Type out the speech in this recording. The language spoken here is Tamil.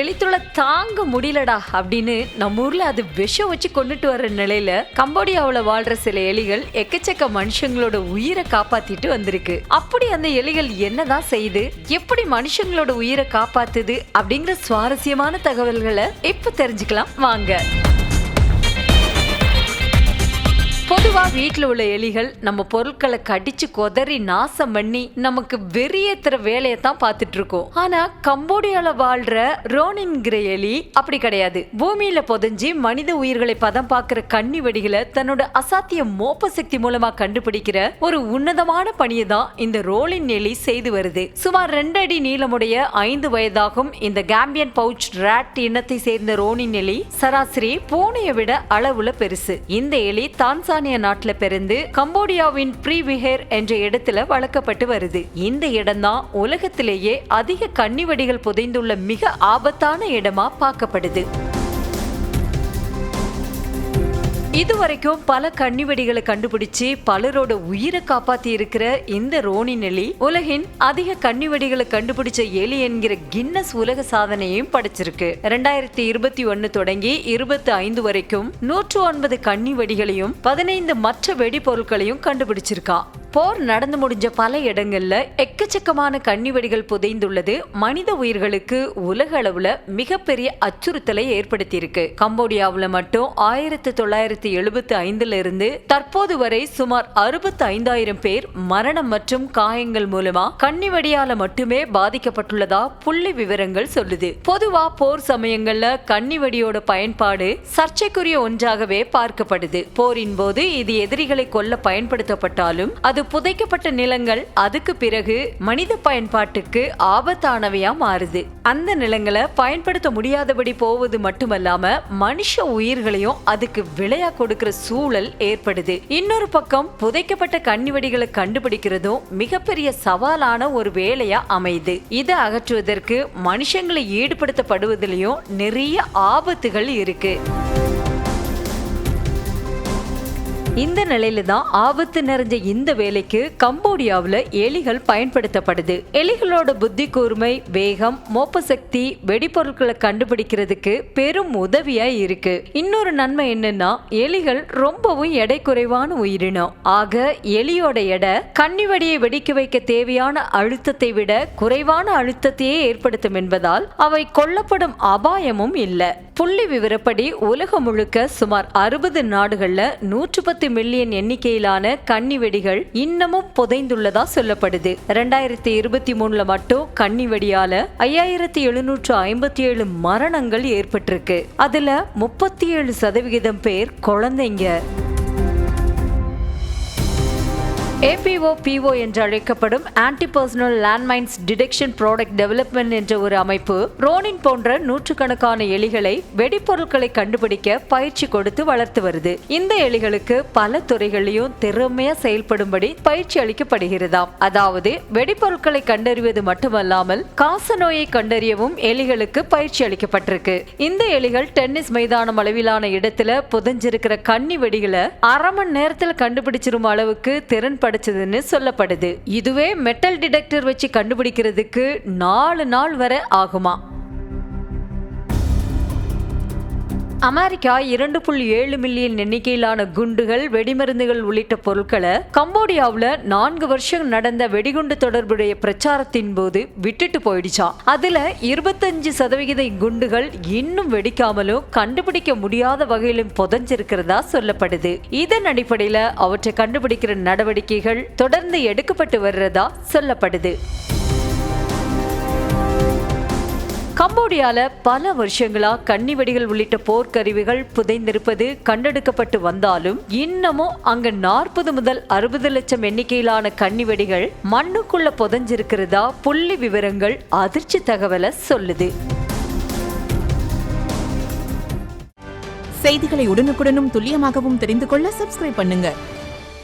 எலித்துளை தாங்க முடியலடா அப்படின்னு நம்ம ஊர்ல அது விஷம் வச்சு கொண்டுட்டு வர்ற நிலையில கம்போடியாவுல வாழ்ற சில எலிகள் எக்கச்சக்க மனுஷங்களோட உயிரை காப்பாத்திட்டு வந்திருக்கு. அப்படி அந்த எலிகள் என்னதான் செய்யுது, எப்படி மனுஷங்களோட உயிரை காப்பாத்துது அப்படிங்கிற சுவாரஸ்யமான தகவல்களை இப்ப தெரிஞ்சுக்கலாம் வாங்க. பொதுவா வீட்டுல உள்ள எலிகள் நம்ம பொருட்களை கடிச்சு கொதறி நாசம் பண்ணி நமக்கு வெறியேத்துற வேலையத்தான் பார்த்துட்டு இருக்கோம். ஆனா கம்போடியால வாழ்ற ரோனின்கிற எலி அப்படி கிடையாது. பூமியில புதைஞ்சி மனித உயிர்களை பதம் பார்க்கிற கன்னி வெடிகளை தன்னோட அசாத்திய மோப்ப சக்தி மூலமா கண்டுபிடிக்கிற ஒரு உன்னதமான பணியை தான் இந்த ரோலின் எலி செய்து வருது. சுமார் 2 அடி நீளமுடைய 5 வயதாகும் இந்த கேம்பியன் பவுச் ராட் இனத்தை சேர்ந்த ரோனின் எலி சராசரி பூனையை விட அளவுல பெருசு. இந்த எலி தான்சானியா நாட்டுல பிறந்து கம்போடியாவின் ப்ரீவிஹேர் என்ற இடத்துல வளர்க்கப்பட்டு வருது. இந்த இடம்தான் உலகத்திலேயே அதிக கன்னிவெடிகள் புதைந்துள்ள மிக ஆபத்தான இடமா பார்க்கப்படுது. இதுவரைக்கும் பல கன்னிவெடிகளை கண்டுபிடிச்சு பலரோட உயிரை காப்பாத்தி இருக்கிற இந்த ரோனின் எலி உலகின் அதிக கன்னிவெடிகளை கண்டுபிடிச்ச எலி என்கிற கின்னஸ் உலக சாதனையையும் படைச்சிருக்கு. 2021 தொடங்கி 25 வரைக்கும் 109 கன்னிவெடிகளையும் 15 மற்ற வெடிபொருட்களையும் கண்டுபிடிச்சிருக்கான். போர் நடந்து முடிஞ்ச பல இடங்கள்ல எக்கச்சக்கமான கன்னிவெடிகள் புதைந்துள்ளது மனித உயிர்களுக்கு உலக அளவுல மிகப்பெரிய அச்சுறுத்தலை ஏற்படுத்தி இருக்கு. கம்போடியாவுல மட்டும் 1975 இருந்து தற்போது வரை சுமார் 65,000 பேர் மரணம் மற்றும் காயங்கள் மூலமா கன்னிவெடியால மட்டுமே பாதிக்கப்பட்டுள்ளதா புள்ளி விவரங்கள் சொல்லுது. பொதுவா போர் சமயங்கள்ல கன்னிவெடியோட பயன்பாடு சர்ச்சைக்குரிய ஒன்றாகவே பார்க்கப்படுது. போரின் போது இது எதிரிகளை கொல்ல பயன்படுத்தப்பட்டாலும் அது புதைக்கப்பட்ட நிலங்கள் அதுக்கு பிறகு மனித பயன்பாட்டுக்கு ஆபத்தானவையா மாறுது. அந்த நிலங்களை பயன்படுத்த முடியாதபடி போவது மட்டுமல்லாம மனுஷ உயிர்களையும் அதுக்கு விலையா கொடுக்கிற சூழல் ஏற்படுது. இன்னொரு பக்கம் புதைக்கப்பட்ட கன்னிவெடிகளை கண்டுபிடிக்கிறதும் மிகப்பெரிய சவாலான ஒரு வேலையா அமையுது. இதை அகற்றுவதற்கு மனுஷங்களை ஈடுபடுத்தப்படுவதிலையும் நிறைய ஆபத்துகள் இருக்கு. இந்த நிலையில தான் ஆபத்து நிறைஞ்ச இந்த வேலைக்கு கம்போடியாவுல எலிகள் பயன்படுத்தப்படுது. எலிகளோட புத்தி கூர்மை, வேகம், மோப்ப சக்தி வெடிபொருட்களை கண்டுபிடிக்கிறதுக்கு பெரும் உதவியா இருக்கு. இன்னொரு நன்மை என்னன்னா எலிகள் ரொம்பவும் எடை குறைவான உயிரினம். ஆக எலியோட எடை கன்னிவெடியை வெடிக்க வைக்க தேவையான அழுத்தத்தை விட குறைவான அழுத்தத்தையே ஏற்படுத்தும் என்பதால் அவை கொல்லப்படும் அபாயமும் இல்லை. புள்ளி விவரப்படி உலகம் முழுக்க சுமார் 60 நாடுகள்ல 110 மில்லியன் எண்ணிக்கையிலான கன்னிவெடிகள் இன்னமும் புதைந்துள்ளதா சொல்லப்படுது. 2023 மட்டும் கன்னிவெடியால 5757 மரணங்கள் ஏற்பட்டிருக்கு. அதுல 37% பேர் குழந்தைங்க. APO என்று அழைக்கப்படும் anti personnel landmines detection product development என்ற ஒரு அமைப்பு ரோனின் போன்ற நூற்றுக்கணக்கான எலிகளை வெடிப்பொருட்களை கண்டுபிடிக்க பயிற்சி கொடுத்து வளர்த்து வருது. இந்த எலிகளுக்கு பல துறைகளிலும் திறமையா செயல்படும்படி பயிற்சி அளிக்கப்படுகிறதாம். அதாவது வெடிப்பொருட்களை கண்டறிவது மட்டுமல்லாமல் காச நோயை கண்டறியவும் எலிகளுக்கு பயிற்சி அளிக்கப்பட்டிருக்கு. இந்த எலிகள் டென்னிஸ் மைதானம் அளவிலான இடத்துல புதைஞ்சிருக்கிற கன்னி வெடிகளை அரை மணி நேரத்தில் கண்டுபிடிச்சிரும் அளவுக்கு திறன் படைச்சதுன்னு சொல்லப்படுது. இதுவே மெட்டல் டிடெக்டர் வச்சு கண்டுபிடிக்கிறதுக்கு 4 நாள் வரை ஆகுமா. அமெரிக்கா 2.7 மில்லியன் எண்ணிக்கையிலான குண்டுகள், வெடிமருந்துகள் உள்ளிட்ட பொருட்களை கம்போடியாவுல 4 வருஷம் நடந்த வெடிகுண்டு தொடர்புடைய பிரச்சாரத்தின் போது விட்டுட்டு போயிடுச்சான். அதுல 25% குண்டுகள் இன்னும் வெடிக்காமலும் கண்டுபிடிக்க முடியாத வகையிலும் புதைஞ்சிருக்கிறதா சொல்லப்படுது. இதன் அடிப்படையில அவற்றை கண்டுபிடிக்கிற நடவடிக்கைகள் தொடர்ந்து எடுக்கப்பட்டு வர்றதா சொல்லப்படுது. கம்போடியால பல வருஷங்களா கன்னிவெடிகள் உள்ளிட்ட போர்க்கருவிகள் புதைந்திருப்பது கண்டெடுக்கப்பட்டு வந்தாலும் இன்னமும் அங்க 40 முதல் 60 லட்சம் எண்ணிக்கையிலான கன்னிவெடிகள் மண்ணுக்குள்ள புதைஞ்சிருக்கிறதா புள்ளி விவரங்கள் அதிர்ச்சி தகவலை சொல்லுது. செய்திகளை உடனுக்குடனும் துல்லியமாகவும் தெரிந்து கொள்ள சப்ஸ்கிரைப் பண்ணுங்க.